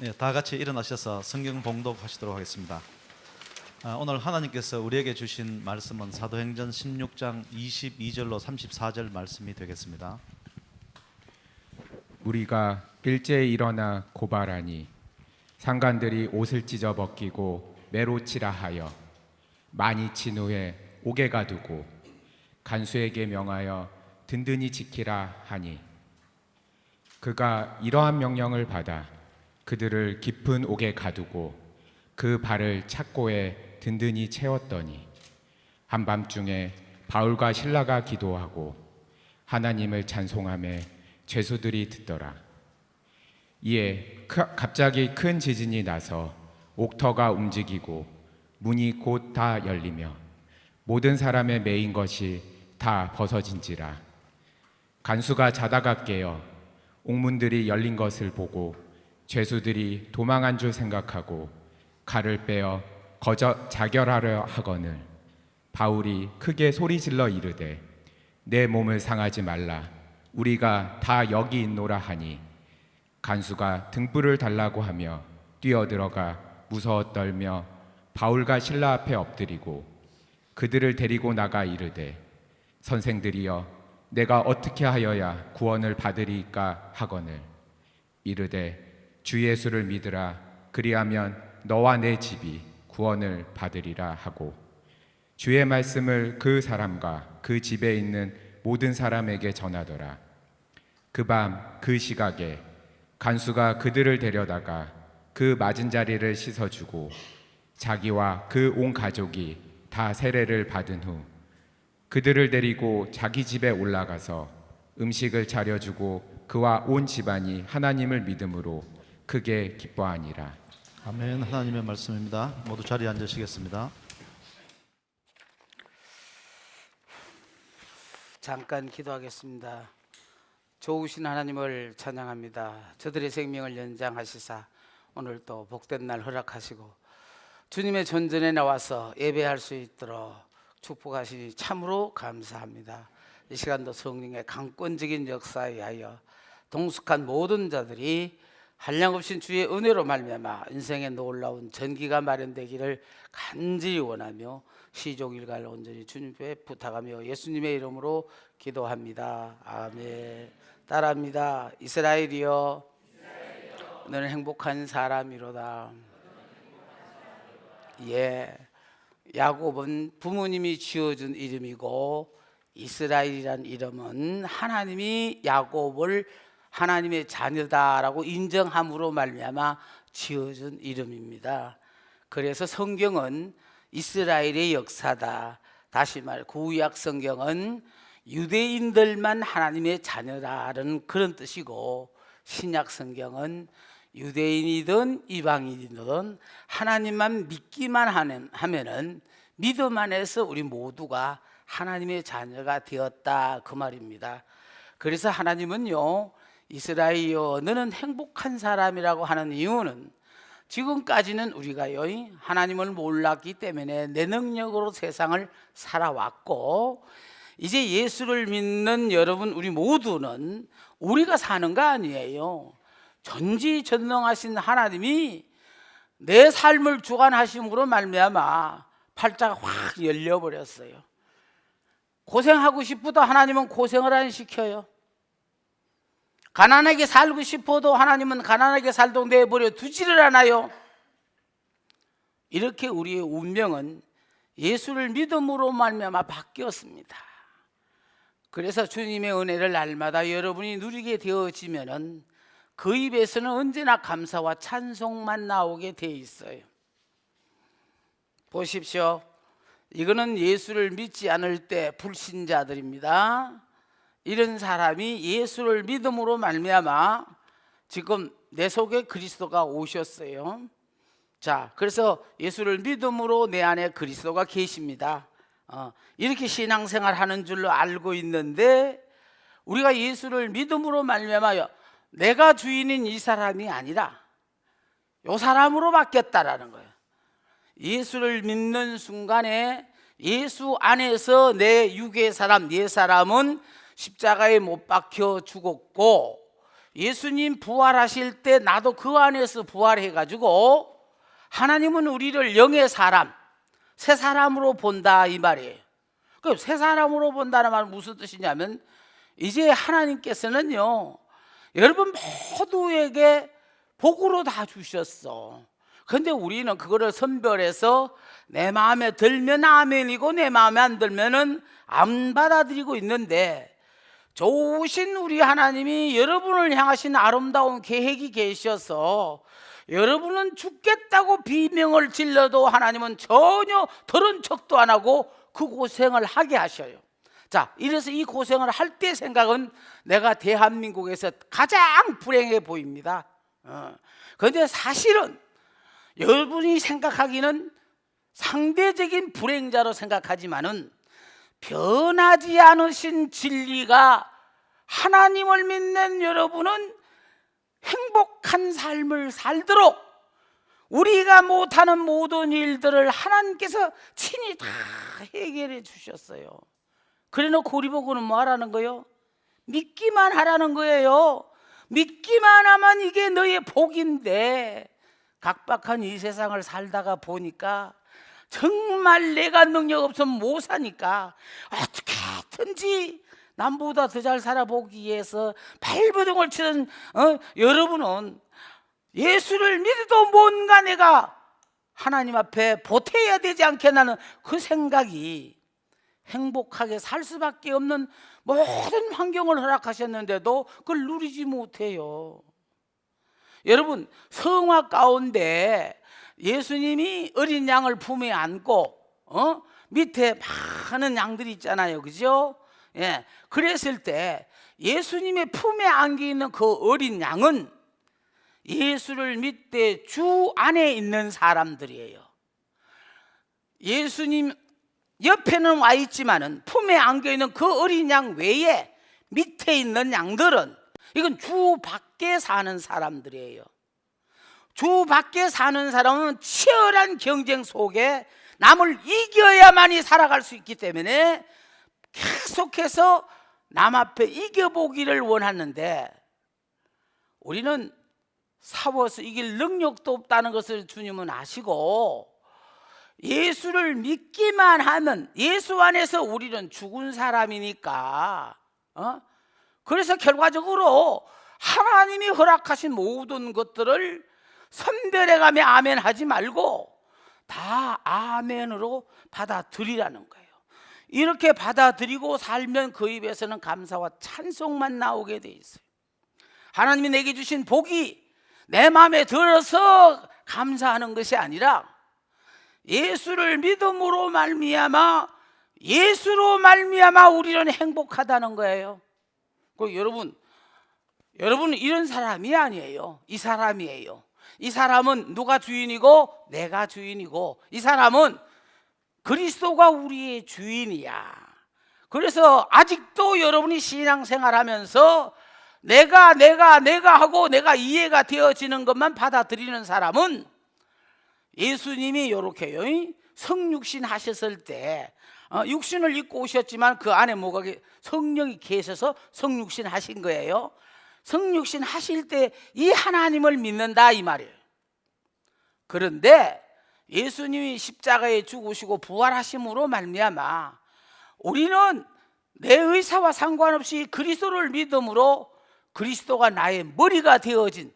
네, 다 같이 일어나셔서 성경 봉독하시도록 하겠습니다. 오늘 하나님께서 우리에게 주신 말씀은 사도행전 16장 22절로 34절 말씀이 되겠습니다. 우리가 일제에 일어나 고발하니 상관들이 옷을 찢어 벗기고 매로치라 하여 많이 친 후에 옥에 가두고 간수에게 명하여 든든히 지키라 하니 그가 이러한 명령을 받아 그들을 깊은 옥에 가두고 그 발을 착고에 든든히 채웠더니 한밤중에 바울과 실라가 기도하고 하나님을 찬송하며 죄수들이 듣더라. 이에 갑자기 큰 지진이 나서 옥터가 움직이고 문이 곧 다 열리며 모든 사람의 매인 것이 다 벗어진지라. 간수가 자다가 깨어 옥문들이 열린 것을 보고 죄수들이 도망한 줄 생각하고 칼을 빼어 거저 자결하려 하거늘 바울이 크게 소리질러 이르되 내 몸을 상하지 말라 우리가 다 여기 있노라 하니 간수가 등불을 달라고 하며 뛰어들어가 무서워 떨며 바울과 실라 앞에 엎드리고 그들을 데리고 나가 이르되 선생들이여 내가 어떻게 하여야 구원을 받으리까 하거늘 이르되 주 예수를 믿으라 그리하면 너와 내 집이 구원을 받으리라 하고 주의 말씀을 그 사람과 그 집에 있는 모든 사람에게 전하더라. 그 밤 그 시각에 간수가 그들을 데려다가 그 맞은 자리를 씻어주고 자기와 그 온 가족이 다 세례를 받은 후 그들을 데리고 자기 집에 올라가서 음식을 차려주고 그와 온 집안이 하나님을 믿음으로 크게 기뻐하니라. 아멘. 하나님의 말씀입니다. 모두 자리에 앉으시겠습니다. 잠깐 기도하겠습니다. 좋으신 하나님을 찬양합니다. 저들의 생명을 연장하시사 오늘 또 복된 날 허락하시고 주님의 전전에 나와서 예배할 수 있도록 축복하시니 참으로 감사합니다. 이 시간도 성령의 강권적인 역사에 하여 동숙한 모든 자들이 한량없인 주의 은혜로 말미암아 인생의 놀라운 전기가 마련되기를 간절히 원하며 시종일관 온전히 주님께 부탁하며 예수님의 이름으로 기도합니다. 아멘. 따라합니다. 이스라엘이여 너는 행복한 사람이로다. 예, 야곱은 부모님이 지어준 이름이고 이스라엘이란 이름은 하나님이 야곱을 하나님의 자녀다라고 인정함으로 말미암아 지어준 이름입니다. 그래서 성경은 이스라엘의 역사다. 다시 말해 구약 성경은 유대인들만 하나님의 자녀다라는 그런 뜻이고 신약 성경은 유대인이든 이방인이든 하나님만 믿기만 하면은 믿음 안에서 우리 모두가 하나님의 자녀가 되었다 그 말입니다. 그래서 하나님은요 이스라엘이여 너는 행복한 사람이라고 하는 이유는 지금까지는 우리가요 하나님을 몰랐기 때문에 내 능력으로 세상을 살아왔고 이제 예수를 믿는 여러분 우리 모두는 우리가 사는 거 아니에요. 전지전능하신 하나님이 내 삶을 주관하심으로 말미암아 팔자가 확 열려버렸어요. 고생하고 싶어도 하나님은 고생을 안 시켜요. 가난하게 살고 싶어도 하나님은 가난하게 살도록 내버려 두지를 않아요. 이렇게 우리의 운명은 예수를 믿음으로 말미암아 바뀌었습니다. 그래서 주님의 은혜를 날마다 여러분이 누리게 되어지면은 그 입에서는 언제나 감사와 찬송만 나오게 돼 있어요. 보십시오. 이거는 예수를 믿지 않을 때 불신자들입니다. 이런 사람이 예수를 믿음으로 말미암아 지금 내 속에 그리스도가 오셨어요. 자, 그래서 예수를 믿음으로 내 안에 그리스도가 계십니다. 이렇게 신앙생활 하는 줄로 알고 있는데 우리가 예수를 믿음으로 말미암아 내가 주인인 이 사람이 아니라 이 사람으로 바뀌었다라는 거예요. 예수를 믿는 순간에 예수 안에서 내 육의 사람, 내 사람은 십자가에 못 박혀 죽었고 예수님 부활하실 때 나도 그 안에서 부활해가지고 하나님은 우리를 영의 사람, 새 사람으로 본다 이 말이에요. 그럼 새 사람으로 본다는 말은 무슨 뜻이냐면 이제 하나님께서는요 여러분 모두에게 복으로 다 주셨어. 근데 우리는 그거를 선별해서 내 마음에 들면 아멘이고 내 마음에 안 들면은 안 받아들이고 있는데, 좋으신 우리 하나님이 여러분을 향하신 아름다운 계획이 계셔서 여러분은 죽겠다고 비명을 질러도 하나님은 전혀 들은 척도 안 하고 그 고생을 하게 하셔요. 자, 이래서 이 고생을 할 때 생각은 내가 대한민국에서 가장 불행해 보입니다. 그런데 사실은 여러분이 생각하기는 상대적인 불행자로 생각하지만은 변하지 않으신 진리가 하나님을 믿는 여러분은 행복한 삶을 살도록 우리가 못하는 모든 일들을 하나님께서 친히 다 해결해 주셨어요. 그래놓고 우리 보고는 뭐 하라는 거예요? 믿기만 하라는 거예요. 믿기만 하면 이게 너의 복인데, 각박한 이 세상을 살다가 보니까 정말 내가 능력 없으면 못 사니까 어떻게든지 남보다 더 잘 살아보기 위해서 발버둥을 치는 여러분은 예수를 믿어도 뭔가 내가 하나님 앞에 보태야 되지 않겠나는 그 생각이, 행복하게 살 수밖에 없는 모든 환경을 허락하셨는데도 그걸 누리지 못해요. 여러분, 성화 가운데 예수님이 어린 양을 품에 안고 밑에 많은 양들이 있잖아요, 그죠? 예, 그랬을 때 예수님의 품에 안겨 있는 그 어린 양은 예수를 믿되 주 안에 있는 사람들이에요. 예수님 옆에는 와 있지만은 품에 안겨 있는 그 어린 양 외에 밑에 있는 양들은 이건 주 밖에 사는 사람들이에요. 주 밖에 사는 사람은 치열한 경쟁 속에 남을 이겨야만이 살아갈 수 있기 때문에 계속해서 남 앞에 이겨보기를 원하는데, 우리는 싸워서 이길 능력도 없다는 것을 주님은 아시고, 예수를 믿기만 하면 예수 안에서 우리는 죽은 사람이니까 그래서 결과적으로 하나님이 허락하신 모든 것들을 선별해가며 아멘 하지 말고 다 아멘으로 받아들이라는 거예요. 이렇게 받아들이고 살면 그 입에서는 감사와 찬송만 나오게 돼 있어요. 하나님이 내게 주신 복이 내 마음에 들어서 감사하는 것이 아니라 예수를 믿음으로 말미암아, 예수로 말미암아 우리는 행복하다는 거예요. 여러분은 이런 사람이 아니에요. 이 사람이에요. 이 사람은 누가 주인이고 내가 주인이고, 이 사람은 그리스도가 우리의 주인이야. 그래서 아직도 여러분이 신앙생활하면서 내가 하고 내가 이해가 되어지는 것만 받아들이는 사람은, 예수님이 이렇게요, 성육신 하셨을 때 육신을 입고 오셨지만 그 안에 뭐가 성령이 계셔서 성육신 하신 거예요. 성육신 하실 때 이 하나님을 믿는다 이 말이에요. 그런데 예수님이 십자가에 죽으시고 부활하심으로 말미암아 우리는 내 의사와 상관없이 그리스도를 믿음으로 그리스도가 나의 머리가 되어진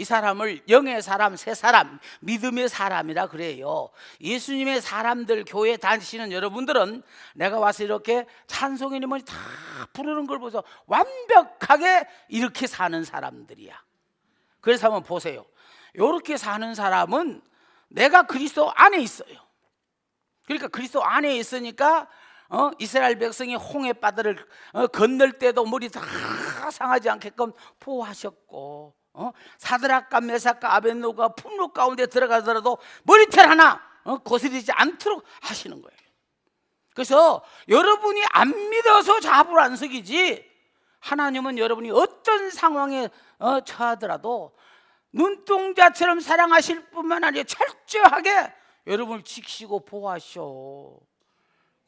이 사람을 영의 사람, 새 사람, 믿음의 사람이라 그래요. 예수님의 사람들, 교회 다니시는 여러분들은 내가 와서 이렇게 찬송이님을 다 부르는 걸 보면서 완벽하게 이렇게 사는 사람들이야. 그래서 한번 보세요. 이렇게 사는 사람은 내가 그리스도 안에 있어요. 그러니까 그리스도 안에 있으니까 이스라엘 백성이 홍해 바다를 건널 때도 머리 다 상하지 않게끔 보호하셨고, 사드락과 메삭과 아벳노가 풍로 가운데 들어가더라도 머리털 하나 거스리지 않도록 하시는 거예요. 그래서 여러분이 안 믿어서 잡을 안 서기지, 하나님은 여러분이 어떤 상황에 처하더라도 눈동자처럼 사랑하실 뿐만 아니라 철저하게 여러분을 지키시고 보호하셔.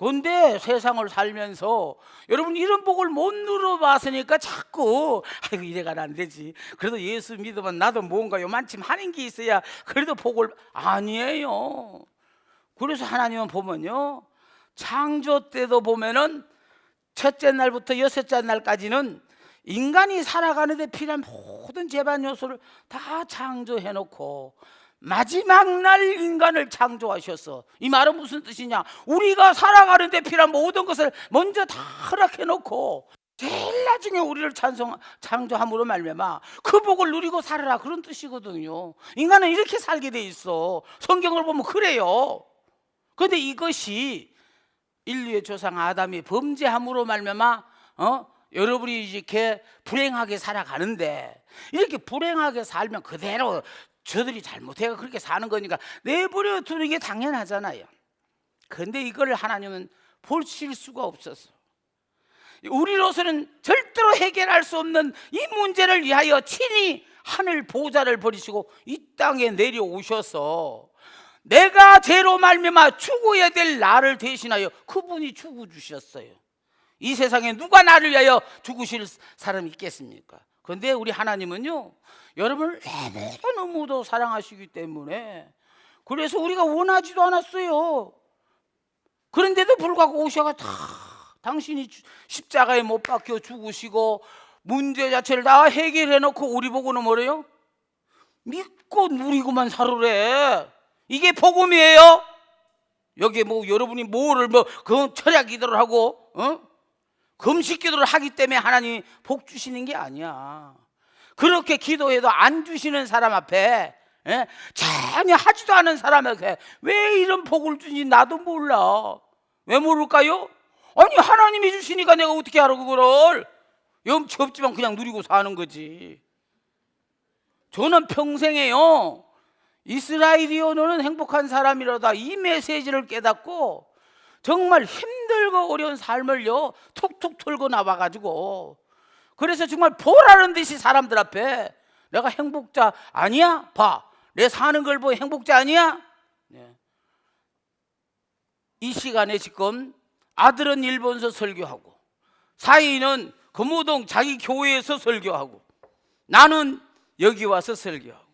그런데 세상을 살면서 여러분 이런 복을 못 누려봤으니까 자꾸 아이고 이래가는 안 되지. 그래도 예수 믿으면 나도 뭔가 요만큼 하는 게 있어야 그래도 복을 아니에요. 그래서 하나님은 보면요, 창조 때도 보면은 첫째 날부터 여섯째 날까지는 인간이 살아가는 데 필요한 모든 재반 요소를 다 창조해 놓고 마지막 날 인간을 창조하셨어. 이 말은 무슨 뜻이냐? 우리가 살아가는 데 필요한 모든 것을 먼저 다 허락해 놓고 제일 나중에 우리를 창조함으로 말미암아 그 복을 누리고 살아라, 그런 뜻이거든요. 인간은 이렇게 살게 돼 있어. 성경을 보면 그래요. 그런데 이것이 인류의 조상 아담이 범죄함으로 말미암아 여러분이 이렇게 불행하게 살아가는데, 이렇게 불행하게 살면 그대로 저들이 잘못해가 그렇게 사는 거니까 내버려 두는 게 당연하잖아요. 그런데 이걸 하나님은 보실 수가 없었어. 우리로서는 절대로 해결할 수 없는 이 문제를 위하여 친히 하늘 보좌를 버리시고 이 땅에 내려오셔서 내가 죄로 말미암아 죽어야 될 나를 대신하여 그분이 죽어주셨어요. 이 세상에 누가 나를 위하여 죽으실 사람이 있겠습니까? 그런데 우리 하나님은요, 여러분을 너무도 사랑하시기 때문에 그래서 우리가 원하지도 않았어요. 그런데도 불구하고 오셔가 다 당신이 십자가에 못 박혀 죽으시고 문제 자체를 다 해결해 놓고 우리 보고는 뭐래요? 믿고 누리고만 살으래. 이게 복음이에요. 여기 뭐 여러분이 뭐를 그 철야 기도를 하고 금식 기도를 하기 때문에 하나님이 복 주시는 게 아니야. 그렇게 기도해도 안 주시는 사람 앞에, 전혀 하지도 않은 사람 앞에 왜 이런 복을 주는지 나도 몰라. 왜 모를까요? 아니 하나님이 주시니까 내가 어떻게 알아 그거를. 염치 없지만 그냥 누리고 사는 거지. 저는 평생에요, 이스라엘이여 너는 행복한 사람이로다, 이 메시지를 깨닫고 정말 힘들고 어려운 삶을요 툭툭 털고 나와가지고, 그래서 정말 보라는 듯이 사람들 앞에 내가 행복자 아니야? 봐, 내 사는 걸 보고 행복자 아니야? 이 시간에 지금 아들은 일본에서 설교하고 사위는 금호동 자기 교회에서 설교하고 나는 여기 와서 설교하고,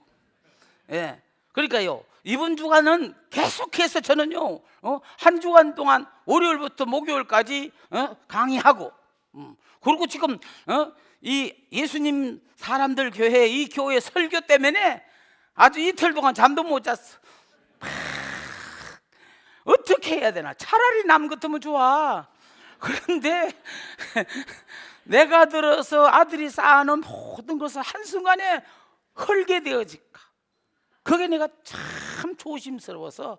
그러니까요 이번 주간은 계속해서 저는요 한 주간 동안 월요일부터 목요일까지 강의하고, 그리고 지금 이 예수님 사람들 교회, 이 교회 설교 때문에 아주 이틀 동안 잠도 못 잤어. 어떻게 해야 되나? 차라리 남 같으면 좋아. 그런데 내가 들어서 아들이 쌓아놓은 모든 것을 한순간에 헐게 되어질까, 그게 내가 참 조심스러워서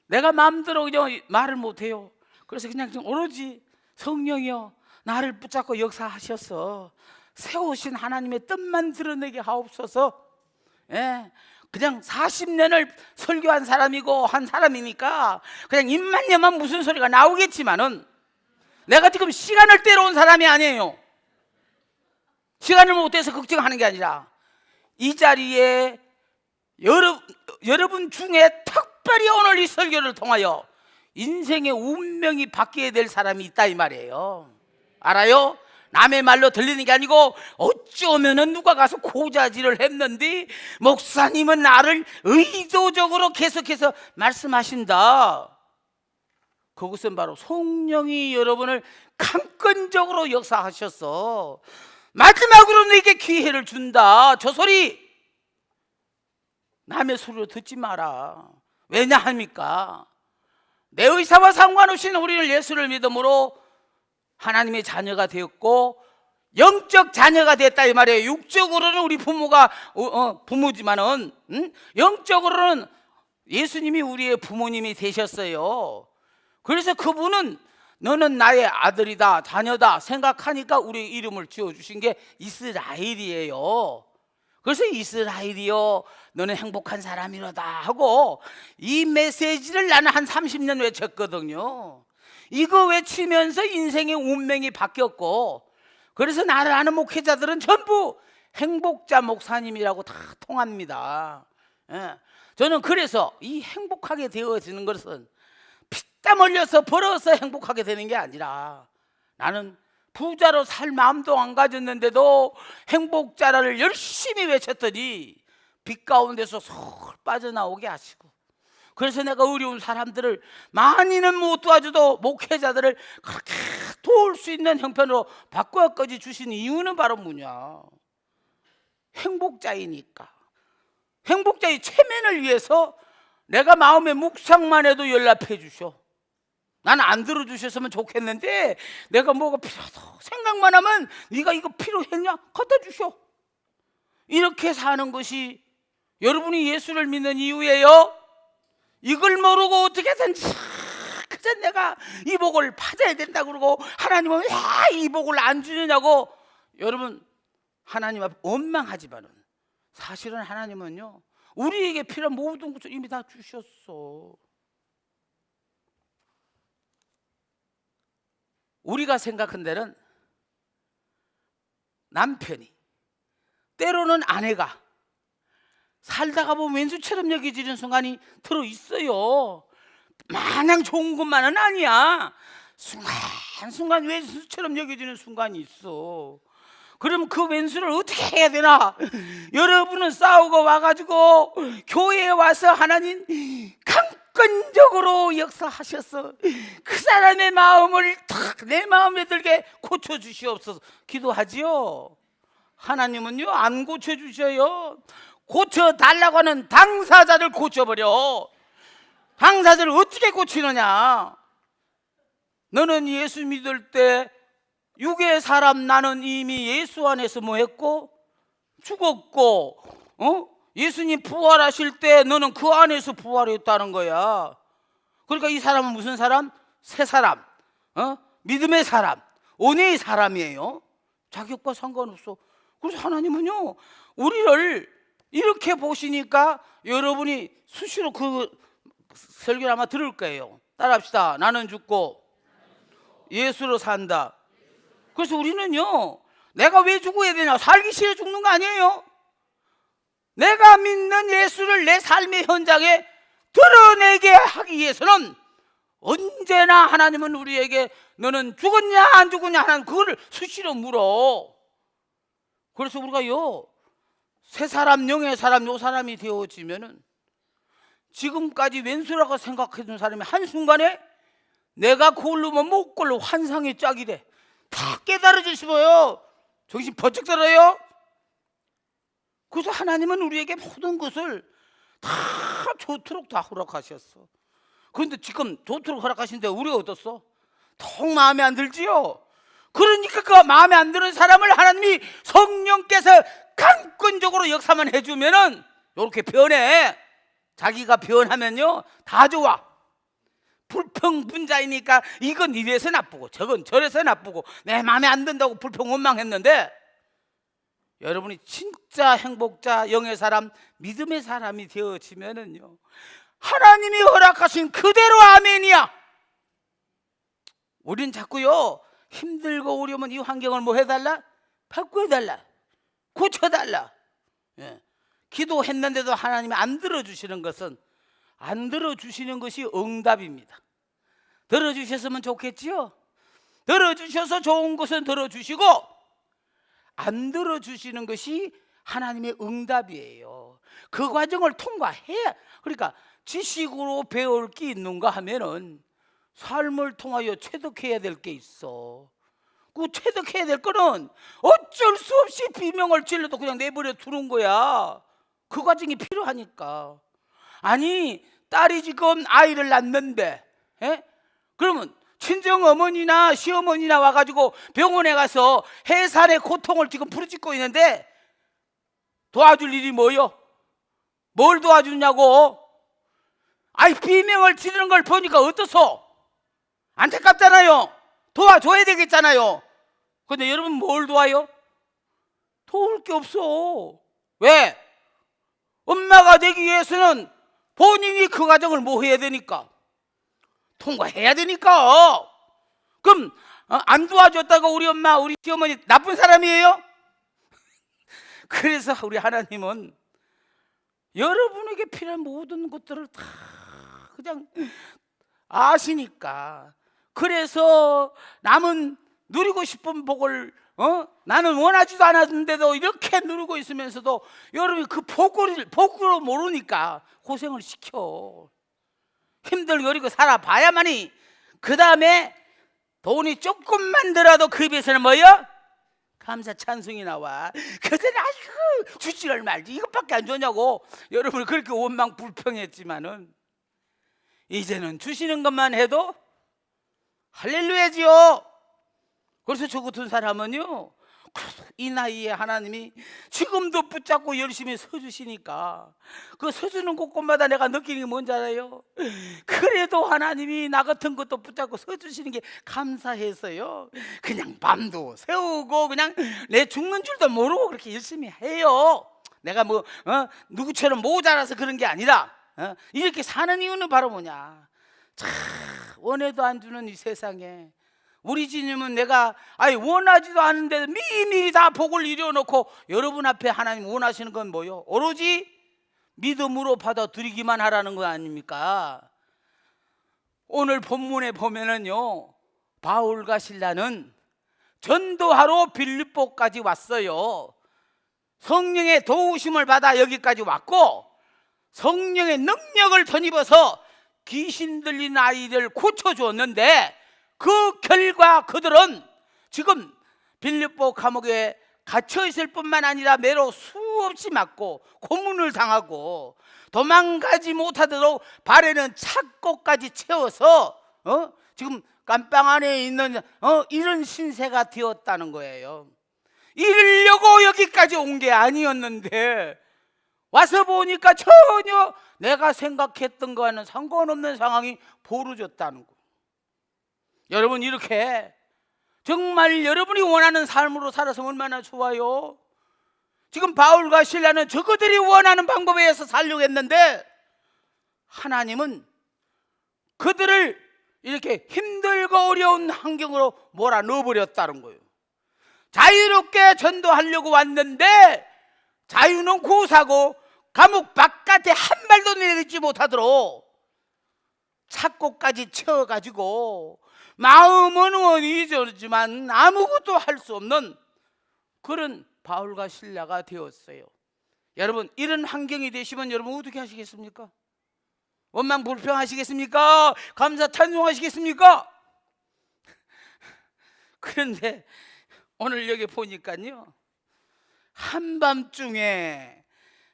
내가 마음대로 그냥 말을 못해요. 그래서 그냥 오로지 성령이여 나를 붙잡고 역사하셔서 세우신 하나님의 뜻만 드러내게 하옵소서. 그냥 40년을 설교한 사람이고 한 사람이니까 그냥 입만 여면 무슨 소리가 나오겠지만은 내가 지금 시간을 때려온 사람이 아니에요. 시간을 못해서 걱정하는 게 아니라 이 자리에 여러분 중에 특별히 오늘 이 설교를 통하여 인생의 운명이 바뀌어야 될 사람이 있다 이 말이에요. 알아요? 남의 말로 들리는 게 아니고 어쩌면은 누가 가서 고자질을 했는데 목사님은 나를 의도적으로 계속해서 말씀하신다. 그것은 바로 성령이 여러분을 강권적으로 역사하셔서 마지막으로 너에게 기회를 준다. 저 소리 남의 소리로 듣지 마라. 왜냐합니까? 내 의사와 상관없이 우리는 예수를 믿음으로 하나님의 자녀가 되었고 영적 자녀가 됐다 이 말이에요. 육적으로는 우리 부모가 부모지만은 영적으로는 예수님이 우리의 부모님이 되셨어요. 그래서 그분은 너는 나의 아들이다 자녀다 생각하니까 우리 이름을 지어주신 게 이스라엘이에요. 그래서 이스라엘이여 너는 행복한 사람이로다 하고 이 메시지를 나는 한 30년 외쳤거든요. 이거 외치면서 인생의 운명이 바뀌었고, 그래서 나를 아는 목회자들은 전부 행복자 목사님이라고 다 통합니다. 저는 그래서 이 행복하게 되어지는 것은 피땀 흘려서 벌어서 행복하게 되는 게 아니라 나는 부자로 살 마음도 안 가졌는데도 행복자라를 열심히 외쳤더니 빛 가운데서 솔 빠져나오게 하시고, 그래서 내가 어려운 사람들을 많이는 못 도와줘도 목회자들을 그렇게 도울 수 있는 형편으로 바꿔까지 주신 이유는 바로 뭐냐? 행복자이니까. 행복자의 체면을 위해서 내가 마음의 묵상만 해도 연락해 주셔. 나는 안 들어주셨으면 좋겠는데 내가 뭐가 필요하다 생각만 하면 네가 이거 필요했냐? 갖다 주셔. 이렇게 사는 것이 여러분이 예수를 믿는 이유예요. 이걸 모르고 어떻게든지 그저 내가 이 복을 받아야 된다 그러고 하나님은 왜 이 복을 안 주느냐고 여러분 하나님 앞에 원망하지만은 사실은 하나님은요 우리에게 필요한 모든 것을 이미 다 주셨어. 우리가 생각한 데는 남편이 때로는 아내가 살다가 보면 왼수처럼 여겨지는 순간이 들어있어요. 마냥 좋은 것만은 아니야. 순간순간 왼수처럼 여겨지는 순간이 있어. 그럼 그 왼수를 어떻게 해야 되나? 여러분은 싸우고 와가지고 교회에 와서 하나님 강권적으로 역사하셔서 그 사람의 마음을 탁 내 마음에 들게 고쳐주시옵소서 기도하지요. 하나님은요 안 고쳐주셔요. 고쳐달라고 하는 당사자를 고쳐버려. 당사자를 어떻게 고치느냐? 너는 예수 믿을 때 육의 사람 나는 이미 예수 안에서 뭐 했고? 죽었고 예수님 부활하실 때 너는 그 안에서 부활했다는 거야. 그러니까 이 사람은 무슨 사람? 새 사람, 믿음의 사람, 은혜의 사람이에요. 자격과 상관없어. 그래서 하나님은요 우리를 이렇게 보시니까 여러분이 수시로 그 설교를 아마 들을 거예요. 따라합시다. 나는 죽고 예수로 산다. 그래서 우리는요 내가 왜 죽어야 되냐? 살기 싫어 죽는 거 아니에요. 내가 믿는 예수를 내 삶의 현장에 드러내게 하기 위해서는 언제나 하나님은 우리에게 너는 죽었냐 안 죽었냐 하는 그거를 수시로 물어. 그래서 우리가요 새 사람 영의 사람 요 사람이 되어지면은 지금까지 왼수라고 생각했던 사람이 한순간에 내가 고르면 못 골로 환상의 짝이 돼. 다 깨달아지시고요 정신 번쩍 들어요. 그래서 하나님은 우리에게 모든 것을 다 좋도록 다 허락하셨어. 그런데 지금 좋도록 허락하신데 우리가 어떻소? 통 마음에 안 들지요. 그러니까 그 마음에 안 드는 사람을 하나님이 성령께서 강권적으로 역사만 해주면은 이렇게 변해. 자기가 변하면요 다 좋아. 불평분자이니까 이건 이래서 나쁘고 저건 저래서 나쁘고 내 마음에 안 든다고 불평 원망했는데 여러분이 진짜 행복자 영의 사람 믿음의 사람이 되어지면은요 하나님이 허락하신 그대로 아멘이야. 우린 자꾸요 힘들고 어려우면 이 환경을 뭐 해달라? 바꿔달라, 고쳐달라. 기도했는데도 하나님이 안 들어주시는 것은 안 들어주시는 것이 응답입니다. 들어주셨으면 좋겠지요. 들어주셔서 좋은 것은 들어주시고 안 들어주시는 것이 하나님의 응답이에요. 그 과정을 통과해야. 그러니까 지식으로 배울 게 있는가 하면은 삶을 통하여 체득해야 될 게 있어. 그 체득해야 될 거는 어쩔 수 없이 비명을 질러도 그냥 내버려 두는 거야. 그 과정이 필요하니까. 아니 딸이 지금 아이를 낳는데 그러면 친정 어머니나 시어머니나 와가지고 병원에 가서 해산의 고통을 지금 부르짖고 있는데 도와줄 일이 뭐요? 뭘 도와주냐고? 아이 비명을 지르는 걸 보니까 어떠소? 안타깝잖아요. 도와줘야 되겠잖아요. 근데 여러분 뭘 도와요? 도울 게 없어. 왜? 엄마가 되기 위해서는 본인이 그 과정을 뭐 해야 되니까? 통과해야 되니까. 그럼 안 도와줬다고 우리 엄마 우리 시어머니 나쁜 사람이에요? 그래서 우리 하나님은 여러분에게 필요한 모든 것들을 다 그냥 아시니까. 그래서 남은 누리고 싶은 복을 나는 원하지도 않았는데도 이렇게 누리고 있으면서도 여러분이 그 복으로 모르니까 고생을 시켜. 힘들고 어리고 살아봐야만이 그 다음에 돈이 조금만 들어도 그 입에서는 뭐요? 감사 찬송이 나와. 그전에 아이고 주지를 말지 이것밖에 안 주냐고 여러분이 그렇게 원망 불평했지만은 이제는 주시는 것만 해도 할렐루야지요. 그래서 저 같은 사람은요, 이 나이에 하나님이 지금도 붙잡고 열심히 서주시니까 그 서주는 곳곳마다 내가 느끼는 게 뭔지 알아요? 그래도 하나님이 나 같은 것도 붙잡고 서주시는 게 감사해서요, 그냥 밤도 새우고 그냥 내 죽는 줄도 모르고 그렇게 열심히 해요. 내가 뭐 누구처럼 모자라서 그런 게 아니라 이렇게 사는 이유는 바로 뭐냐, 참 원해도 안 주는 이 세상에 우리 주님은 내가 원하지도 않은데 미리미리 다 복을 이루어놓고 여러분 앞에 하나님 원하시는 건 뭐요? 오로지 믿음으로 받아들이기만 하라는 거 아닙니까? 오늘 본문에 보면은요, 바울과 실라는 전도하러 빌립보까지 왔어요. 성령의 도우심을 받아 여기까지 왔고 성령의 능력을 덧입어서 귀신 들린 아이들 고쳐주었는데 그 결과 그들은 지금 빌립보 감옥에 갇혀 있을 뿐만 아니라 매로 수없이 맞고 고문을 당하고 도망가지 못하도록 발에는 착고까지 채워서 지금 감방 안에 있는 이런 신세가 되었다는 거예요. 이러려고 여기까지 온 게 아니었는데 와서 보니까 전혀 내가 생각했던 거와는 상관없는 상황이 벌어졌다는 거. 여러분, 이렇게 정말 여러분이 원하는 삶으로 살아서 얼마나 좋아요. 지금 바울과 실라는 저그들이 원하는 방법에 의해서 살려고 했는데 하나님은 그들을 이렇게 힘들고 어려운 환경으로 몰아넣어버렸다는 거예요. 자유롭게 전도하려고 왔는데 자유는 고사고 감옥 바깥에 한 발도 내딛지 못하도록 착고까지 채워가지고 마음은 원이지만 아무것도 할 수 없는 그런 바울과 실라가 되었어요. 여러분, 이런 환경이 되시면 여러분 어떻게 하시겠습니까? 원망 불평하시겠습니까? 감사 찬송하시겠습니까? 그런데 오늘 여기 보니까요, 한밤중에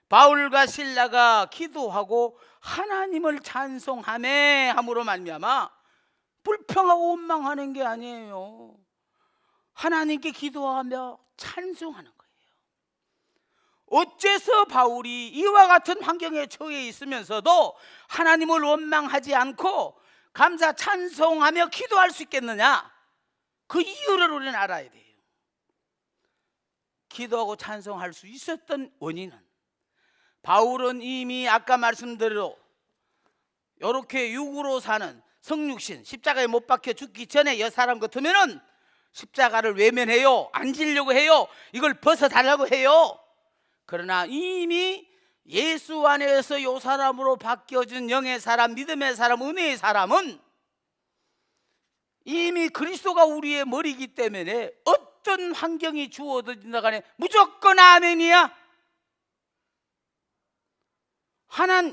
바울과 실라가 기도하고 하나님을 찬송하며 함으로 말미암아 불평하고 원망하는 게 아니에요. 하나님께 기도하며 찬송하는 거예요. 어째서 바울이 이와 같은 환경에 처해 있으면서도 하나님을 원망하지 않고 감사 찬송하며 기도할 수 있겠느냐? 그 이유를 우리는 알아야 돼요. 기도하고 찬송할 수 있었던 원인은 바울은 이미 아까 말씀대로 이렇게 육으로 사는 성육신, 십자가에 못 박혀 죽기 전에 여 사람 같으면은 십자가를 외면해요. 안 지려고 해요. 이걸 벗어달라고 해요. 그러나 이미 예수 안에서 요 사람으로 바뀌어진 영의 사람, 믿음의 사람, 은혜의 사람은 이미 그리스도가 우리의 머리이기 때문에 어떤 환경이 주어진다 간에 무조건 아멘이야.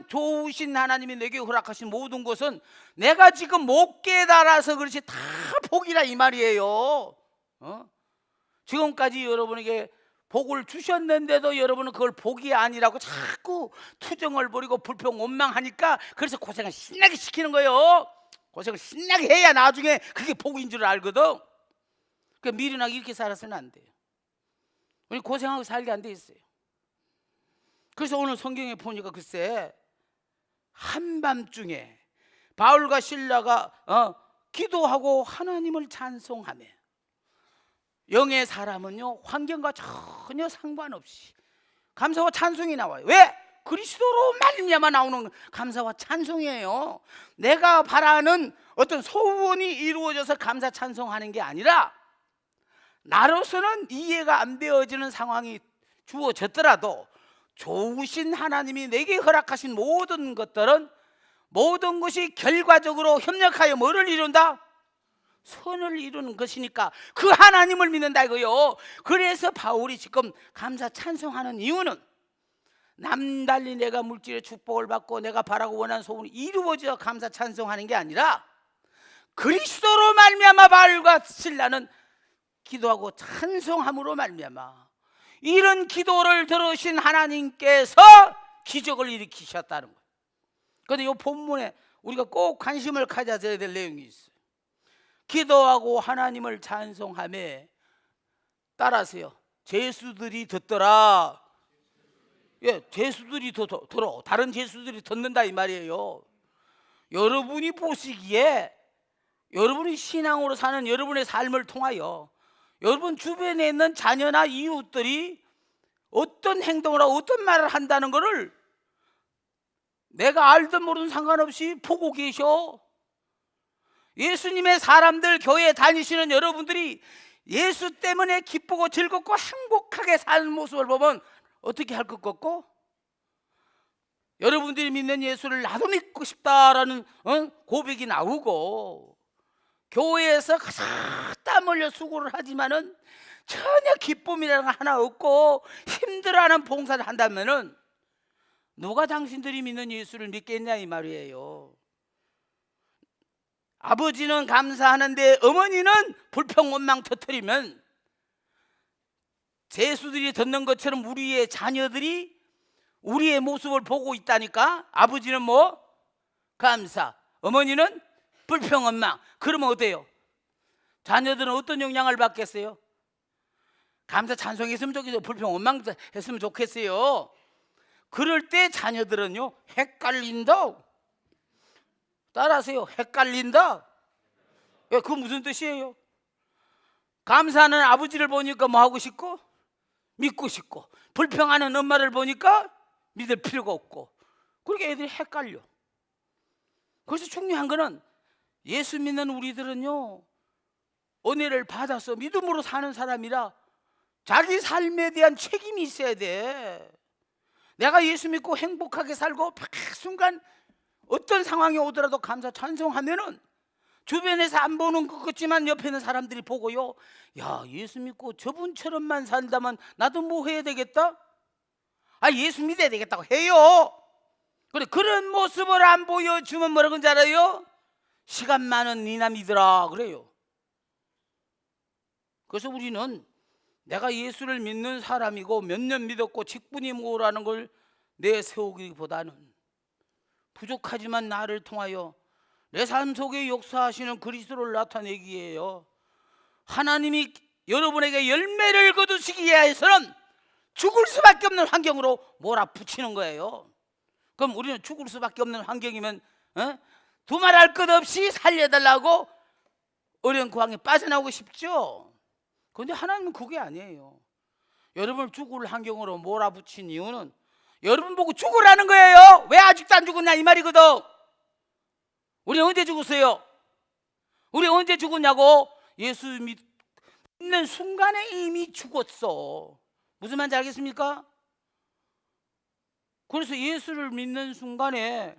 좋으신 하나님이 내게 허락하신 모든 것은 내가 지금 못 깨달아서 그렇지 다 복이라 이 말이에요. 지금까지 여러분에게 복을 주셨는데도 여러분은 그걸 복이 아니라고 자꾸 투정을 벌이고 불평 원망하니까 그래서 고생을 신나게 시키는 거예요. 고생을 신나게 해야 나중에 그게 복인 줄 알거든. 그러니까 미련하게 이렇게 살아서는 안 돼요. 우리 고생하고 살게 안 돼 있어요. 그래서 오늘 성경에 보니까 글쎄 한밤중에 바울과 실라가 기도하고 하나님을 찬송하며, 영의 사람은요 환경과 전혀 상관없이 감사와 찬송이 나와요. 왜? 그리스도로 말미암아 나오는 감사와 찬송이에요. 내가 바라는 어떤 소원이 이루어져서 감사 찬송하는 게 아니라 나로서는 이해가 안 되어지는 상황이 주어졌더라도 좋으신 하나님이 내게 허락하신 모든 것들은 모든 것이 결과적으로 협력하여 뭐를 이룬다? 선을 이루는 것이니까 그 하나님을 믿는다 이거요. 그래서 바울이 지금 감사 찬송하는 이유는 남달리 내가 물질의 축복을 받고 내가 바라고 원하는 소원이 이루어져 감사 찬송하는 게 아니라 그리스도로 말미암아 바울과 실라는 기도하고 찬송함으로 말미암아 이런 기도를 들으신 하나님께서 기적을 일으키셨다는 거예요. 그런데 이 본문에 우리가 꼭 관심을 가져야 될 내용이 있어요. 기도하고 하나님을 찬송하며 따라하세요. 제수들이 듣더라. 예, 제수들이 들어. 다른 제수들이 듣는다 이 말이에요. 여러분이 보시기에 여러분이 신앙으로 사는 여러분의 삶을 통하여 여러분 주변에 있는 자녀나 이웃들이 어떤 행동을 하고 어떤 말을 한다는 것을 내가 알든 모르든 상관없이 보고 계셔. 예수님의 사람들 교회에 다니시는 여러분들이 예수 때문에 기쁘고 즐겁고 행복하게 사는 모습을 보면 어떻게 할 것 같고? 여러분들이 믿는 예수를 나도 믿고 싶다라는 고백이 나오고 교회에서 가사 땀 흘려 수고를 하지만은 전혀 기쁨이라는 거 하나 없고 힘들어하는 봉사를 한다면은 누가 당신들이 믿는 예수를 믿겠냐 이 말이에요. 아버지는 감사하는데 어머니는 불평 원망 터뜨리면 제수들이 듣는 것처럼 우리의 자녀들이 우리의 모습을 보고 있다니까. 아버지는 뭐? 감사. 어머니는 불평 원망. 그러면 어때요? 자녀들은 어떤 영향을 받겠어요? 감사 찬송했으면 좋겠어요? 불평 원망 했으면 좋겠어요? 그럴 때 자녀들은요 헷갈린다. 따라하세요. 헷갈린다. 그 무슨 뜻이에요? 감사하는 아버지를 보니까 뭐 하고 싶고 믿고 싶고, 불평하는 엄마를 보니까 믿을 필요가 없고, 그렇게 애들이 헷갈려. 그래서 중요한 거는 예수 믿는 우리들은요 은혜를 받아서 믿음으로 사는 사람이라 자기 삶에 대한 책임이 있어야 돼. 내가 예수 믿고 행복하게 살고 그 순간 어떤 상황이 오더라도 감사 찬송하면은 주변에서 안 보는 것 같지만 옆에 있는 사람들이 보고요, 야 예수 믿고 저분처럼만 산다면 나도 뭐 해야 되겠다? 예수 믿어야 되겠다고 해요. 그래, 그런 모습을 안 보여주면 뭐라고 하는지 알아요? 시간 많은 니나 믿으라 그래요. 그래서 우리는 내가 예수를 믿는 사람이고 몇 년 믿었고 직분이 뭐라는 걸 내세우기보다는 부족하지만 나를 통하여 내 삶 속에 역사하시는 그리스도를 나타내기에요, 하나님이 여러분에게 열매를 거두시기 위해서는 죽을 수밖에 없는 환경으로 몰아붙이는 거예요. 그럼 우리는 죽을 수밖에 없는 환경이면 두말할 것 없이 살려달라고 어려운 고항에 빠져나오고 싶죠. 그런데 하나님은 그게 아니에요. 여러분을 죽을 환경으로 몰아붙인 이유는 여러분 보고 죽으라는 거예요. 왜 아직도 안 죽었냐 이 말이거든. 우리 언제 죽었어요? 우리 언제 죽었냐고? 예수 믿는 순간에 이미 죽었어. 무슨 말인지 알겠습니까? 그래서 예수를 믿는 순간에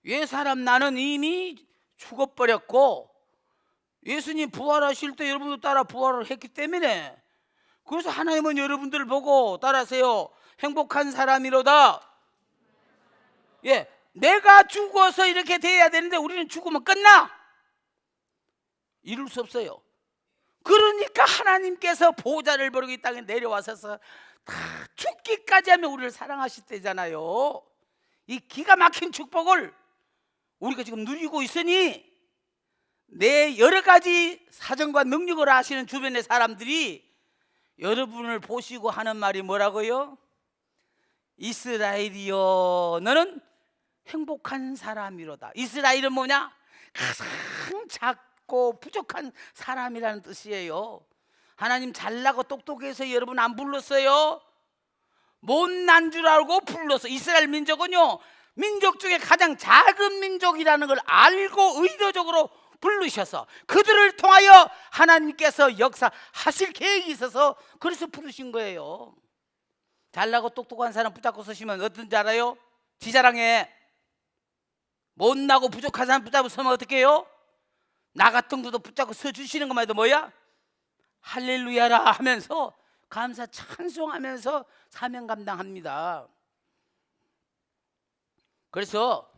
옛 사람 나는 이미 죽어버렸고, 예수님 부활하실 때 여러분도 따라 부활을 했기 때문에, 그래서 하나님은 여러분들을 보고 따라하세요, 행복한 사람이로다. 예, 내가 죽어서 이렇게 돼야 되는데 우리는 죽으면 끝나. 이룰 수 없어요. 그러니까 하나님께서 보좌를 버리고 이 땅에 내려와서 다 죽기까지 하면 우리를 사랑하실 때잖아요. 이 기가 막힌 축복을 우리가 지금 누리고 있으니 내 여러 가지 사정과 능력을 아시는 주변의 사람들이 여러분을 보시고 하는 말이 뭐라고요? 이스라엘이여 너는 행복한 사람이로다. 이스라엘은 뭐냐? 가장 작고 부족한 사람이라는 뜻이에요. 하나님 잘나고 똑똑해서 여러분 안 불렀어요. 못난 줄 알고 불렀어. 이스라엘 민족은요 민족 중에 가장 작은 민족이라는 걸 알고 의도적으로 부르셔서 그들을 통하여 하나님께서 역사하실 계획이 있어서 그래서 부르신 거예요. 잘나고 똑똑한 사람 붙잡고 서시면 어떤지 알아요? 지 자랑해. 못나고 부족한 사람 붙잡고 서면 어떻게 해요? 나 같은 것도 붙잡고 서 주시는 것만 해도 뭐야? 할렐루야라 하면서 감사 찬송하면서 사명 감당합니다. 그래서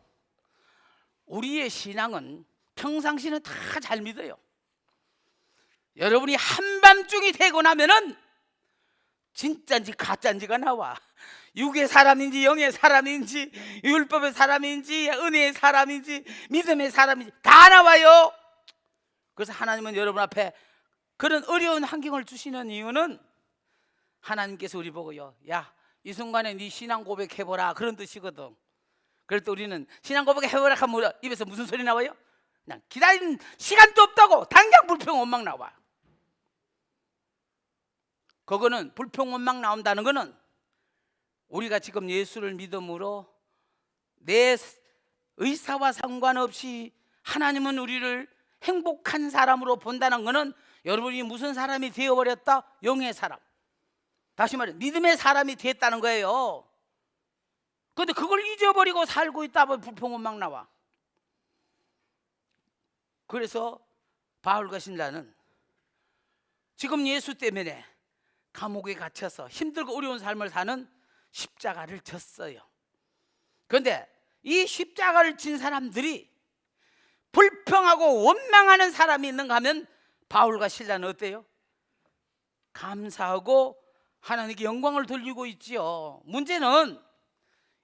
우리의 신앙은 평상시는 다 잘 믿어요. 여러분이 한밤중이 되고 나면은 진짜인지 가짜인지가 나와. 육의 사람인지 영의 사람인지 율법의 사람인지 은혜의 사람인지 믿음의 사람인지 다 나와요. 그래서 하나님은 여러분 앞에 그런 어려운 환경을 주시는 이유는 하나님께서 우리 보고요, 야, 이 순간에 네 신앙 고백해보라, 그런 뜻이거든. 그럴 때 우리는 신앙 고백해보라 하면 입에서 무슨 소리 나와요? 그냥 기다리는 시간도 없다고 당장 불평 원망 나와. 그거는 불평 원망 나온다는 거는 우리가 지금 예수를 믿음으로 내 의사와 상관없이 하나님은 우리를 행복한 사람으로 본다는 거는 여러분이 무슨 사람이 되어버렸다? 영의 사람, 다시 말해 믿음의 사람이 됐다는 거예요. 그런데 그걸 잊어버리고 살고 있다 보면 불평 원망 나와. 그래서 바울과 신라는 지금 예수 때문에 감옥에 갇혀서 힘들고 어려운 삶을 사는 십자가를 졌어요. 그런데 이 십자가를 진 사람들이 불평하고 원망하는 사람이 있는가 하면 바울과 신라는 어때요? 감사하고 하나님께 영광을 돌리고 있지요. 문제는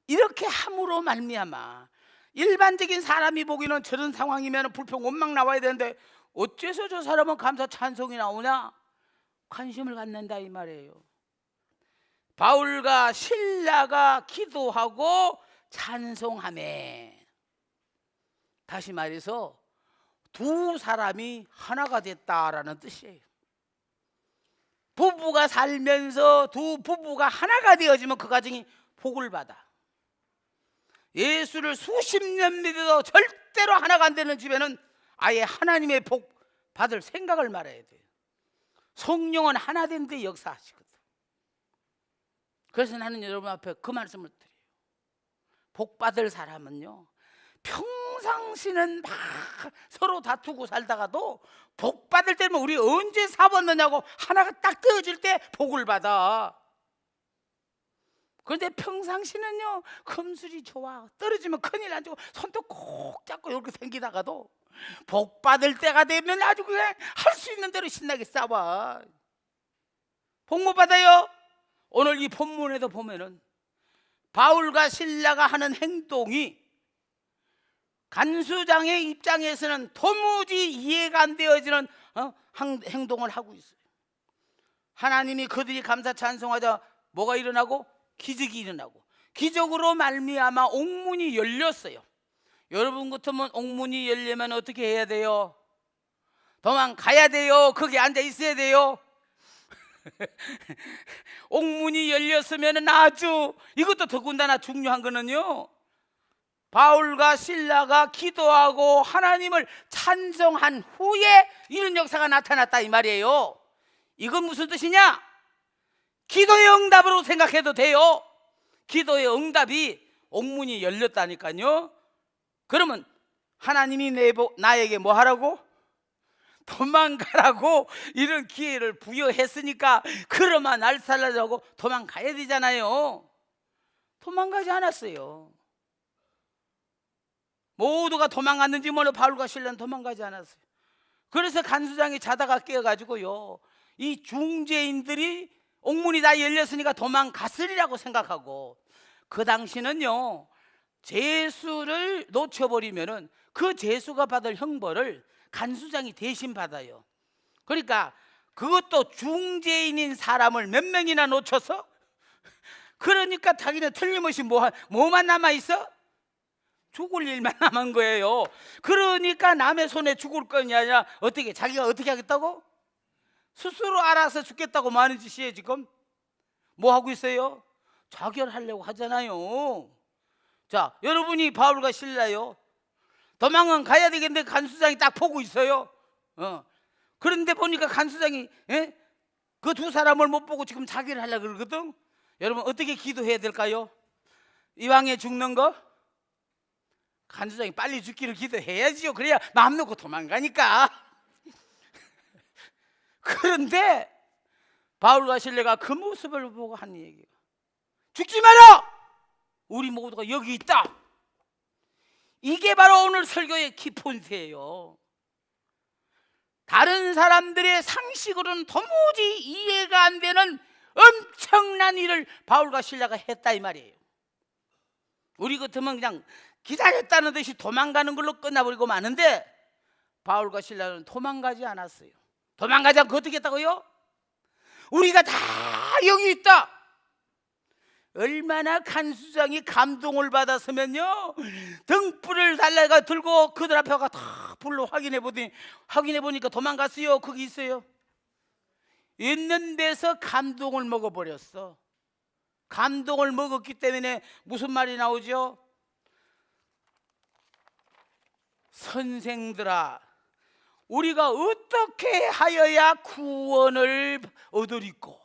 이렇게 함으로 말미암아 일반적인 사람이 보기에는 저런 상황이면 불평 원망 나와야 되는데 어째서 저 사람은 감사 찬송이 나오냐? 관심을 갖는다 이 말이에요. 바울과 신라가 기도하고 찬송하매, 다시 말해서 두 사람이 하나가 됐다라는 뜻이에요. 부부가 살면서 두 부부가 하나가 되어지면 그 가정이 복을 받아. 예수를 수십 년 믿어도 절대로 하나가 안 되는 집에는 아예 하나님의 복 받을 생각을 말해야 돼요. 성령은 하나 된 데 역사하시거든. 그래서 나는 여러분 앞에 그 말씀을 드려요. 복 받을 사람은요, 평상시는 막 서로 다투고 살다가도 복 받을 때면 우리 언제 사봤느냐고 하나가 딱 되어질 때 복을 받아. 그런데 평상시는요, 금술이 좋아, 떨어지면 큰일 안 주고 손도 꼭 잡고 이렇게 생기다가도 복 받을 때가 되면 아주 그냥 할 수 있는 대로 신나게 싸워. 복 못 받아요? 오늘 이 본문에도 보면은 바울과 신라가 하는 행동이 간수장의 입장에서는 도무지 이해가 안 되어지는 행동을 하고 있어요. 하나님이 그들이 감사 찬송하자 뭐가 일어나고? 기적이 일어나고, 기적으로 말미암아 옥문이 열렸어요. 여러분 같으면 옥문이 열리면 어떻게 해야 돼요? 도망가야 돼요? 거기 앉아 있어야 돼요? 옥문이 열렸으면 아주, 이것도 더군다나 중요한 거는요, 바울과 신라가 기도하고 하나님을 찬송한 후에 이런 역사가 나타났다 이 말이에요. 이건 무슨 뜻이냐? 기도의 응답으로 생각해도 돼요. 기도의 응답이 옥문이 열렸다니까요. 그러면 하나님이 나에게 뭐 하라고? 도망가라고 이런 기회를 부여했으니까 그러면 날 살려고 도망가야 되잖아요. 도망가지 않았어요. 모두가 도망갔는지 몰라 바울과 신라는 도망가지 않았어요. 그래서 간수장이 자다가 깨어가지고요, 이 중재인들이 옥문이 다 열렸으니까 도망갔으리라고 생각하고, 그 당시는요, 죄수를 놓쳐버리면은 그 죄수가 받을 형벌을 간수장이 대신 받아요. 그러니까 그것도 중재인인 사람을 몇 명이나 놓쳐서, 그러니까 자기는 틀림없이 뭐만 남아있어? 죽을 일만 남은 거예요. 그러니까 남의 손에 죽을 건이 아니라 어떻게, 자기가 어떻게 하겠다고? 스스로 알아서 죽겠다고 많은 짓이에요. 지금 뭐 하고 있어요? 자결하려고 하잖아요. 자, 여러분이 바울과 신라요, 도망은 가야 되겠는데 간수장이 딱 보고 있어요. 그런데 보니까 간수장이 그 두 사람을 못 보고 지금 자결을 하려고 그러거든. 여러분 어떻게 기도해야 될까요? 이왕에 죽는 거 간수장이 빨리 죽기를 기도해야지요. 그래야 마음 놓고 도망가니까. 그런데 바울과 실레가 그 모습을 보고 한 얘기가, 죽지 마라! 우리 모두가 여기 있다. 이게 바로 오늘 설교의 키포인트예요. 다른 사람들의 상식으로는 도무지 이해가 안 되는 엄청난 일을 바울과 실라가 했다 이 말이에요. 우리 같으면 그냥 기다렸다는 듯이 도망가는 걸로 끝나버리고 마는데 바울과 실라는 도망가지 않았어요. 도망가지 않고 어떻게 했다고요? 우리가 다 여기 있다. 얼마나 간수장이 감동을 받았으면요, 등불을 달라가 들고 그들 앞에 가 다 불로 확인해 보니까 도망갔어요. 거기 있어요. 있는 데서 감동을 먹어버렸어. 감동을 먹었기 때문에 무슨 말이 나오죠? 선생들아, 우리가 어떻게 하여야 구원을 얻으리꼬?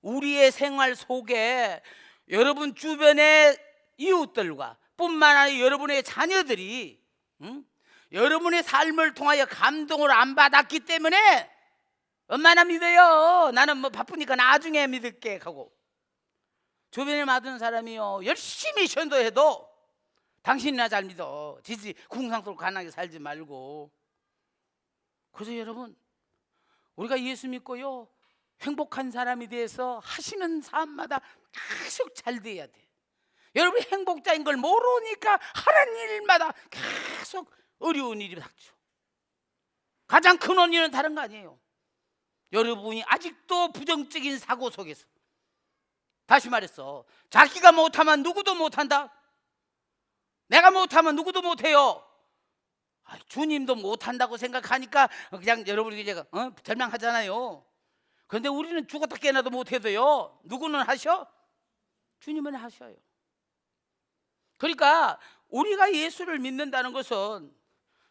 우리의 생활 속에 여러분 주변의 이웃들과 뿐만 아니라 여러분의 자녀들이 여러분의 삶을 통하여 감동을 안 받았기 때문에 엄마나 믿어요. 나는 뭐 바쁘니까 나중에 믿을게 하고 주변에 맞은 사람이요 열심히 전도해도 당신이나 잘 믿어. 지지 궁상으로 가난하게 살지 말고. 그래서 여러분, 우리가 예수 믿고요 행복한 사람이 돼서 하시는 삶마다 계속 잘 돼야 돼. 여러분이 행복자인 걸 모르니까 하는 일마다 계속 어려운 일이 닥쳐. 가장 큰 원인은 다른 거 아니에요. 여러분이 아직도 부정적인 사고 속에서, 다시 말했어, 자기가 못하면 누구도 못한다. 내가 못하면 누구도 못해요. 주님도 못한다고 생각하니까 그냥 여러분이 이제 절망하잖아요. 그런데 우리는 죽었다 깨어나도 못해도요, 누구는 하셔? 주님은 하셔요. 그러니까 우리가 예수를 믿는다는 것은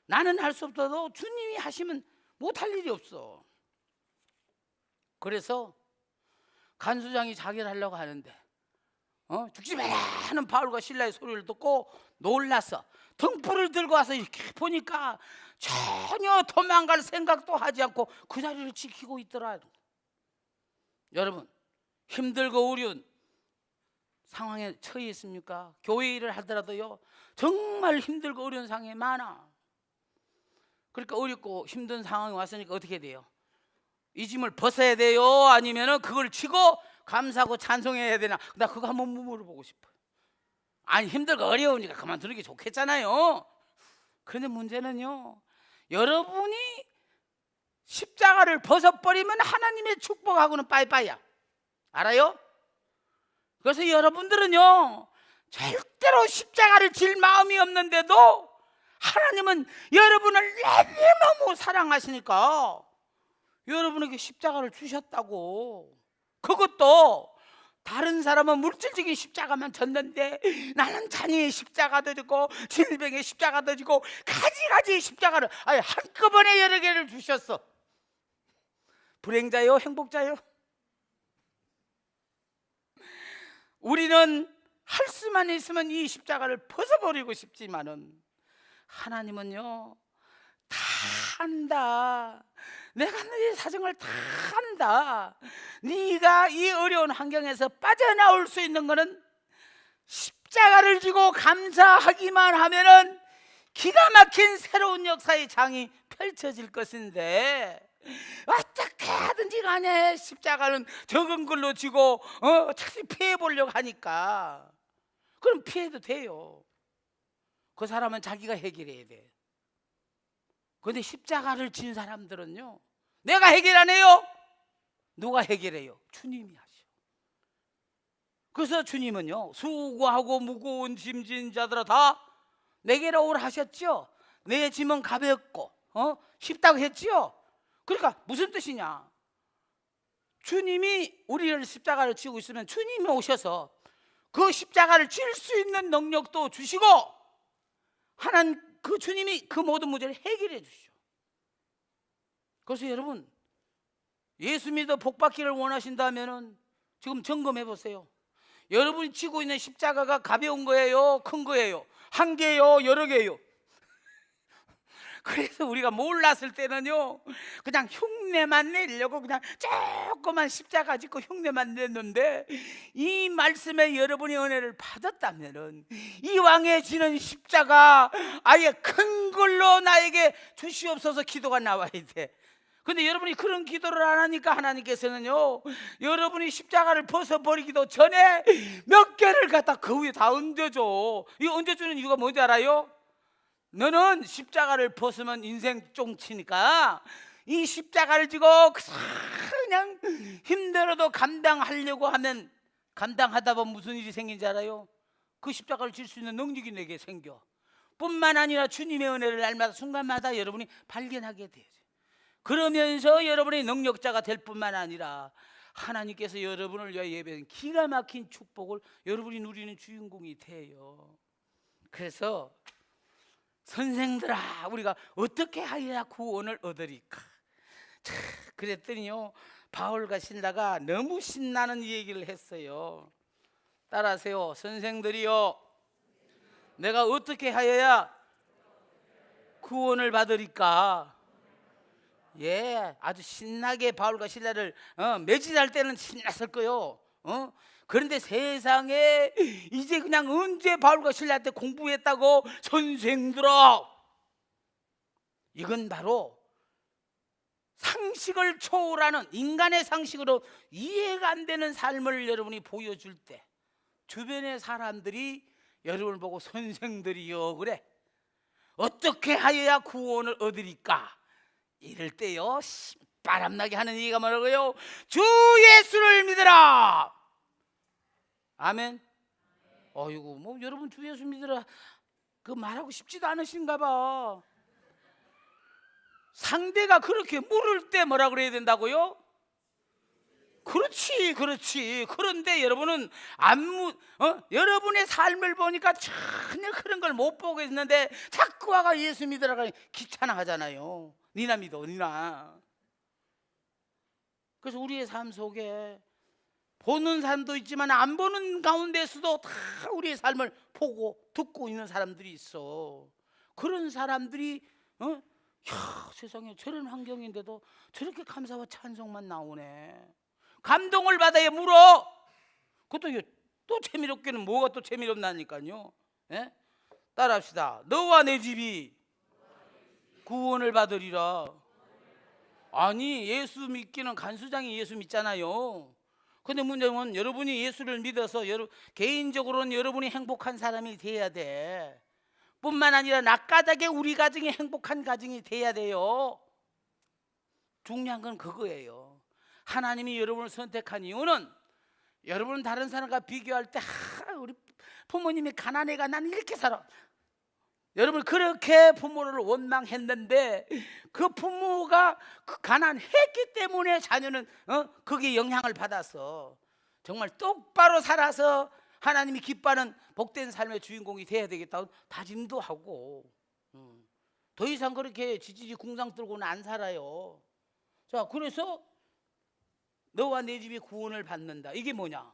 나는 할 수 없어도 주님이 하시면 못할 일이 없어. 그래서 간수장이 자기를 하려고 하는데 죽지 마라 하는 바울과 실라의 소리를 듣고 놀라서 등불을 들고 와서 이렇게 보니까 전혀 도망갈 생각도 하지 않고 그 자리를 지키고 있더라. 여러분, 힘들고 어려운 상황에 처해 있습니까? 교회 일을 하더라도요 정말 힘들고 어려운 상황이 많아. 그러니까 어렵고 힘든 상황이 왔으니까 어떻게 돼요? 이 짐을 벗어야 돼요? 아니면 그걸 치고 감사하고 찬송해야 되나? 나 그거 한번 물어보고 싶어요. 아니, 힘들고 어려우니까 그만두는 게 좋겠잖아요. 그런데 문제는요, 여러분이 십자가를 벗어버리면 하나님의 축복하고는 빠이빠이야. 알아요? 그래서 여러분들은요 절대로 십자가를 질 마음이 없는데도 하나님은 여러분을 너무너무 사랑하시니까 여러분에게 십자가를 주셨다고. 그것도 다른 사람은 물질적인 십자가만 졌는데 나는 자녀의 십자가도 지고 질병의 십자가도 지고 가지가지 십자가를 한꺼번에 여러 개를 주셨어. 불행자요, 행복자요? 우리는 할 수만 있으면 이 십자가를 벗어버리고 싶지만은 하나님은요 다 안다. 내가 너의 사정을 다 안다. 네가 이 어려운 환경에서 빠져나올 수 있는 것은 십자가를 지고 감사하기만 하면은 기가 막힌 새로운 역사의 장이 펼쳐질 것인데 어떻게 하든지 간에 십자가는 적은 걸로 지고 자칫 피해 보려고 하니까 그럼 피해도 돼요. 그 사람은 자기가 해결해야 돼. 그런데 십자가를 진 사람들은요 내가 해결 안 해요. 누가 해결해요? 주님이 하셔. 그래서 주님은요 수고하고 무거운 짐진 자들아 다 내게로 오라 하셨죠. 내 짐은 가볍고 쉽다고 했죠. 그러니까 무슨 뜻이냐, 주님이 우리를 십자가를 지고 있으면 주님이 오셔서 그 십자가를 질 수 있는 능력도 주시고 하나님 그 주님이 그 모든 문제를 해결해 주시오. 그래서 여러분, 예수 믿어 복 받기를 원하신다면은 지금 점검해 보세요. 여러분이 지고 있는 십자가가 가벼운 거예요, 큰 거예요? 한 개요, 여러 개요? 그래서 우리가 몰랐을 때는요, 그냥 흉내만 내려고 그냥 조그만 십자가 짓고 흉내만 냈는데, 이 말씀에 여러분이 은혜를 받았다면은 이 왕의 지는 십자가 아예 큰 걸로 나에게 주시옵소서 기도가 나와야 돼. 근데 여러분이 그런 기도를 안 하니까 하나님께서는요, 여러분이 십자가를 벗어버리기도 전에 몇 개를 갖다 그 위에 다 얹어줘. 이 얹어주는 이유가 뭔지 알아요? 너는 십자가를 벗으면 인생 쫑치니까 이 십자가를 지고 그냥 힘들어도 감당하려고 하면, 감당하다 보면 무슨 일이 생긴지 알아요? 그 십자가를 질 수 있는 능력이 내게 생겨. 뿐만 아니라 주님의 은혜를 날마다 순간마다 여러분이 발견하게 돼요. 그러면서 여러분이 능력자가 될 뿐만 아니라 하나님께서 여러분을 위하여 예배한 기가 막힌 축복을 여러분이 누리는 주인공이 돼요. 그래서 선생들아, 우리가 어떻게 하여야 구원을 얻으리까? 그랬더니요, 바울과 신라가 너무 신나는 얘기를 했어요. 따라하세요. 선생들이요, 내가 어떻게 하여야 구원을 받으리까? 예, 아주 신나게 바울과 신라를 매질할 때는 신났을 거요. 그런데 세상에 이제 그냥 언제 바울과 신라한테 공부했다고 선생들아, 이건 바로 상식을 초월하는 인간의 상식으로 이해가 안 되는 삶을 여러분이 보여줄 때 주변의 사람들이 여러분을 보고 선생들이요 그래, 어떻게 하여야 구원을 얻으리까? 이럴 때요, 바람나게 하는 얘기가 뭐라고요? 주 예수를 믿으라. 아멘. 어이구, 뭐 여러분 주 예수 믿으라 그 말하고 싶지도 않으신가 봐. 상대가 그렇게 물을 때 뭐라 그래야 된다고요? 그렇지, 그렇지. 그런데 여러분은 여러분의 삶을 보니까 전혀 그런 걸 못 보고 있는데 자꾸 와가 예수 믿으라고 귀찮아 하잖아요. 니나 믿어, 니나. 그래서 우리의 삶 속에 보는 사람도 있지만 안 보는 가운데서도 다 우리의 삶을 보고 듣고 있는 사람들이 있어. 그런 사람들이 세상에 저런 환경인데도 저렇게 감사와 찬송만 나오네. 감동을 받아야 물어. 그것도 또 재미롭게는 뭐가 또 재미롭나니까요. 예? 따라합시다. 너와 내 집이 구원을 받으리라. 아니, 예수 믿기는 간수장이 예수 믿잖아요. 근데 문제는 여러분이 예수를 믿어서 개인적으로는 여러분이 행복한 사람이 돼야 돼. 뿐만 아니라 낙가닥에 우리 가정이 행복한 가정이 돼야 돼요. 중요한 건 그거예요. 하나님이 여러분을 선택한 이유는 여러분은 다른 사람과 비교할 때 우리 부모님이 가난해가 나는 이렇게 살아. 여러분 그렇게 부모를 원망했는데 그 부모가 가난했기 때문에 자녀는 거기에 영향을 받아서 정말 똑바로 살아서 하나님이 기뻐하는 복된 삶의 주인공이 돼야 되겠다고 다짐도 하고, 더 이상 그렇게 지지리 궁상 들고는 안 살아요. 자, 그래서 너와 내 집이 구원을 받는다. 이게 뭐냐?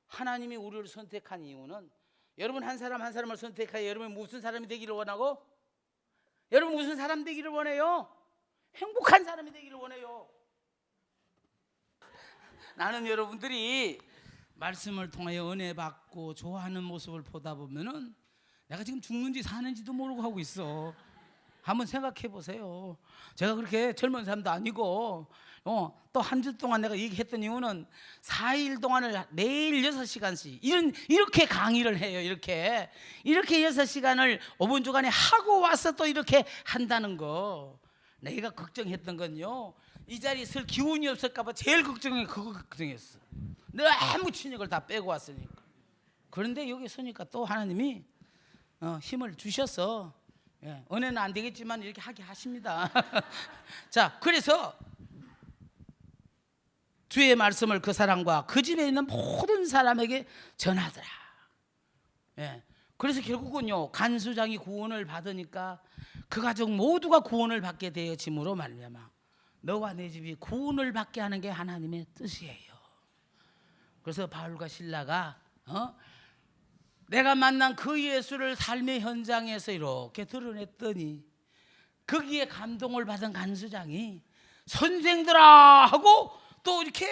하나님이 우리를 선택한 이유는 여러분 한 사람 한 사람을 선택하여 여러분이 무슨 사람이 되기를 원하고, 여러분 무슨 사람 되기를 원해요? 행복한 사람이 되기를 원해요. 나는 여러분들이 말씀을 통하여 은혜 받고 좋아하는 모습을 보다 보면은 내가 지금 죽는지 사는지도 모르고 하고 있어. 한번 생각해 보세요. 제가 그렇게 젊은 사람도 아니고 또 한 주 동안 내가 얘기했던 이유는 4일 동안을 매일 6시간씩 이렇게 강의를 해요. 이렇게 6시간을 5분 주간에 하고 와서 또 이렇게 한다는 거. 내가 걱정했던 건요, 이 자리에 설 기운이 없을까 봐 제일 그거 걱정했어. 내가 아무 친욕을 다 빼고 왔으니까. 그런데 여기 서니까 또 하나님이 힘을 주셔서, 은혜는 안 되겠지만 이렇게 하게 하십니다. 자, 그래서 주의 말씀을 그 사람과 그 집에 있는 모든 사람에게 전하더라. 그래서 결국은요, 간수장이 구원을 받으니까 그 가족 모두가 구원을 받게 되어짐으로 말미암아 너와 내 집이 구원을 받게 하는 게 하나님의 뜻이에요. 그래서 바울과 신라가 내가 만난 그 예수를 삶의 현장에서 이렇게 드러냈더니 거기에 감동을 받은 간수장이 선생들아 하고 또 이렇게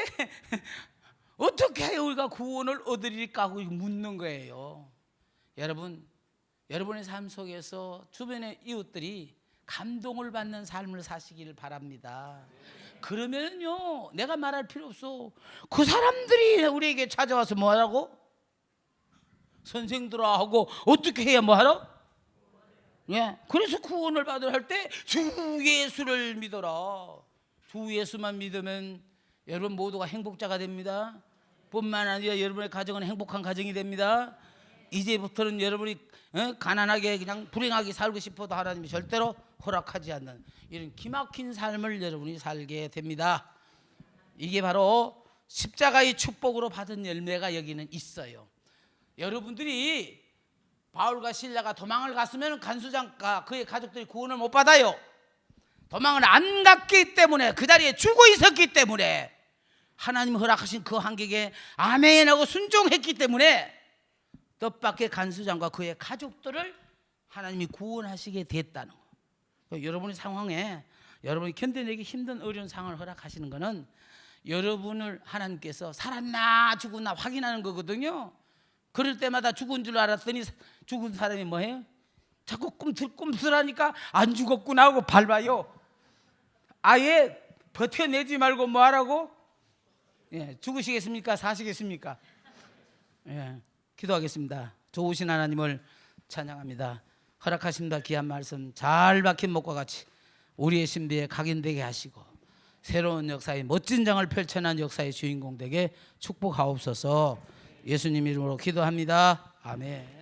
어떻게 우리가 구원을 얻으릴까 하고 묻는 거예요. 여러분, 여러분의 삶 속에서 주변의 이웃들이 감동을 받는 삶을 사시기를 바랍니다. 그러면요 내가 말할 필요 없어. 그 사람들이 우리에게 찾아와서 뭐하라고? 선생들아 하고 어떻게 해야 뭐하라? 예, 그래서 구원을 받으라 할 때 주 예수를 믿어라. 주 예수만 믿으면 여러분 모두가 행복자가 됩니다. 뿐만 아니라 여러분의 가정은 행복한 가정이 됩니다. 이제부터는 여러분이 가난하게 그냥 불행하게 살고 싶어도 하나님이 절대로 허락하지 않는 이런 기막힌 삶을 여러분이 살게 됩니다. 이게 바로 십자가의 축복으로 받은 열매가 여기는 있어요. 여러분들이 바울과 실라가 도망을 갔으면 간수장과 그의 가족들이 구원을 못 받아요. 도망을 안 갔기 때문에, 그 자리에 죽어 있었기 때문에, 하나님 허락하신 그 한계에 아멘하고 순종했기 때문에 뜻밖의 간수장과 그의 가족들을 하나님이 구원하시게 됐다는 거. 여러분의 상황에, 여러분이 견뎌내기 힘든 어려운 상황을 허락하시는 것은 여러분을 하나님께서 살았나 죽었나 확인하는 거거든요. 그럴 때마다 죽은 줄 알았더니 죽은 사람이 뭐해요? 자꾸 꿈틀꿈틀하니까 안 죽었구나 하고 밟아요. 아예 버텨내지 말고 뭐하라고? 예, 죽으시겠습니까? 사시겠습니까? 예, 기도하겠습니다. 좋으신 하나님을 찬양합니다. 허락하십니다. 귀한 말씀 잘 박힌 목과 같이 우리의 신비에 각인되게 하시고 새로운 역사의 멋진 장을 펼쳐난 역사의 주인공 되게 축복하옵소서. 예수님 이름으로 기도합니다. 아멘.